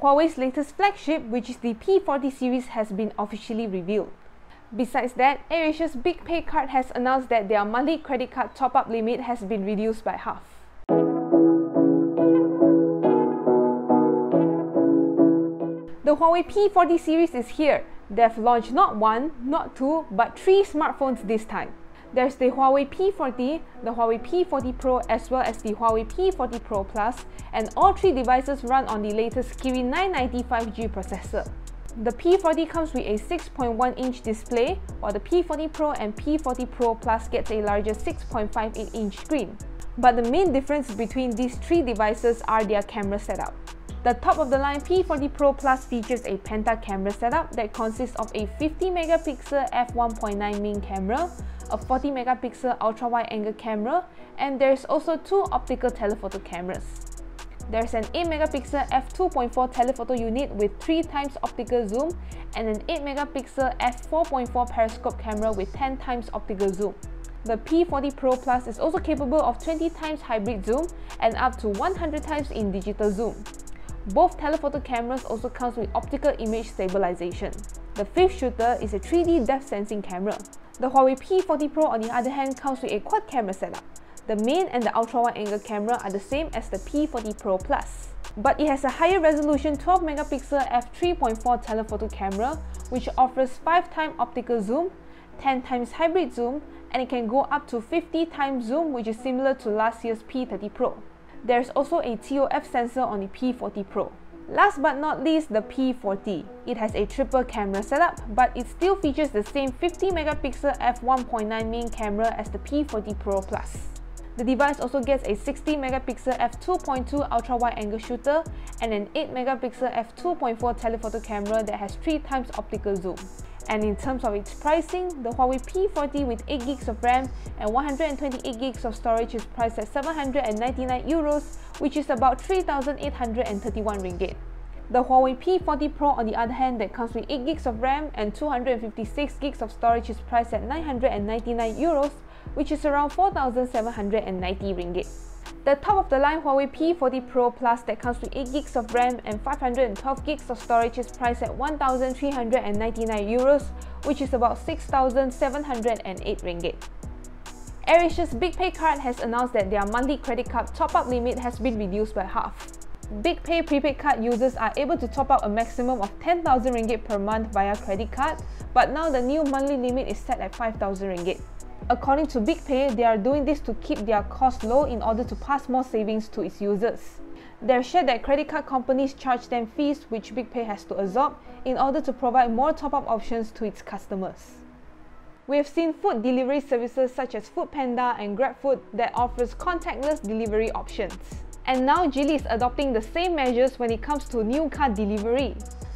Huawei's latest flagship, which is the P40 series, has been officially revealed. Besides that, AirAsia's BigPay card has announced that their monthly credit card top-up limit has been reduced by half. The Huawei P40 series is here. They've launched not one, not two, but three smartphones this time. There's the Huawei P40, the Huawei P40 Pro, as well as the Huawei P40 Pro Plus, and all three devices run on the latest Kirin 990 5G processor. The P40 comes with a 6.1-inch display, while the P40 Pro and P40 Pro Plus gets a larger 6.58-inch screen. But the main difference between these three devices are their camera setup. The top-of-the-line P40 Pro Plus features a penta camera setup that consists of a 50-megapixel f1.9 main camera, a 40-megapixel ultra-wide-angle camera, and there's also two optical telephoto cameras. There's an 8-megapixel f2.4 telephoto unit with 3 times optical zoom and an 8-megapixel f4.4 periscope camera with 10 times optical zoom. The P40 Pro Plus is also capable of 20 times hybrid zoom and up to 100 times in digital zoom. Both telephoto cameras also comes with optical image stabilization. The fifth shooter is a 3D depth sensing camera. The Huawei P40 Pro, on the other hand, comes with a quad camera setup. The main and the ultra-wide-angle camera are the same as the P40 Pro Plus, but it has a higher resolution 12-megapixel f3.4 telephoto camera, which offers 5 times optical zoom, 10 times hybrid zoom, and it can go up to 50 times zoom, which is similar to last year's P30 Pro. There's also a TOF sensor on the P40 Pro. Last but not least, the P40. It has a triple camera setup, but it still features the same 50-megapixel f1.9 main camera as the P40 Pro Plus. The device also gets a 60-megapixel f2.2 ultra-wide-angle shooter and an 8-megapixel f2.4 telephoto camera that has 3 times optical zoom. And in terms of its pricing, the Huawei P40 with 8GB of RAM and 128GB of storage is priced at €799, which is about 3,831 ringgit. The Huawei P40 Pro, on the other hand, that comes with 8GB of RAM and 256GB of storage is priced at €999, which is around 4,790 ringgit. The top-of-the-line Huawei P40 Pro Plus that comes with 8GB of RAM and 512GB of storage is priced at €1,399, which is about 6,708 ringgit. AirAsia's BigPay card has announced that their monthly credit card top-up limit has been reduced by half. BigPay prepaid card users are able to top up a maximum of 10,000 ringgit per month via credit card, but now the new monthly limit is set at 5,000 ringgit. According to BigPay, they are doing this to keep their costs low in order to pass more savings to its users. They've shared that credit card companies charge them fees which BigPay has to absorb in order to provide more top-up options to its customers. We have seen food delivery services such as Foodpanda and GrabFood that offers contactless delivery options. And now Geely is adopting the same measures when it comes to new car delivery.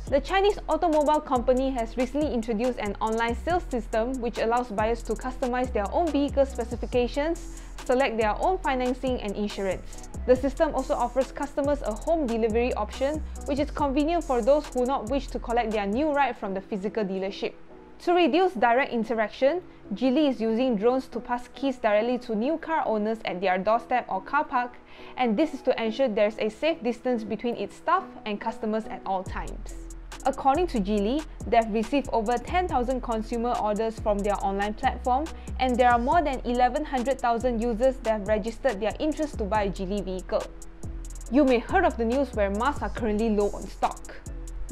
The Chinese automobile company has recently introduced an online sales system which allows buyers to customize their own vehicle specifications, select their own financing and insurance. The system also offers customers a home delivery option, which is convenient for those who not wish to collect their new ride from the physical dealership. To reduce direct interaction, Geely is using drones to pass keys directly to new car owners at their doorstep or car park, and this is to ensure there's a safe distance between its staff and customers at all times. According to Geely, they've received over 10,000 consumer orders from their online platform, and there are more than 1,100,000 users that have registered their interest to buy a Geely vehicle. You may have heard of the news where masks are currently low on stock.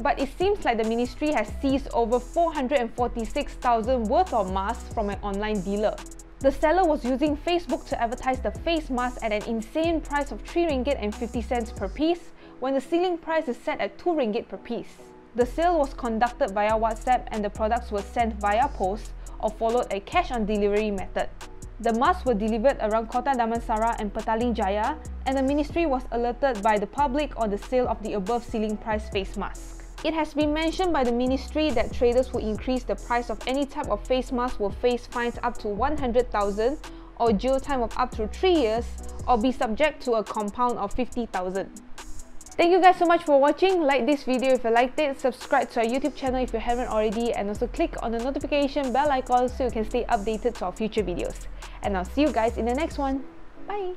But it seems like the ministry has seized over 446,000 worth of masks from an online dealer. The seller was using Facebook to advertise the face mask at an insane price of 3 ringgit and 50 cents per piece, when the ceiling price is set at 2 ringgit per piece. The sale was conducted via WhatsApp and the products were sent via post or followed a cash-on-delivery method. The masks were delivered around Kota Damansara and Petaling Jaya, and the ministry was alerted by the public on the sale of the above ceiling price face mask. It has been mentioned by the ministry that traders who increase the price of any type of face mask will face fines up to 100,000 or jail time of up to 3 years or be subject to a compound of 50,000. Thank you guys so much for watching. Like this video if you liked it, subscribe to our YouTube channel if you haven't already, and also click on the notification bell icon so you can stay updated to our future videos. And I'll see you guys in the next one. Bye!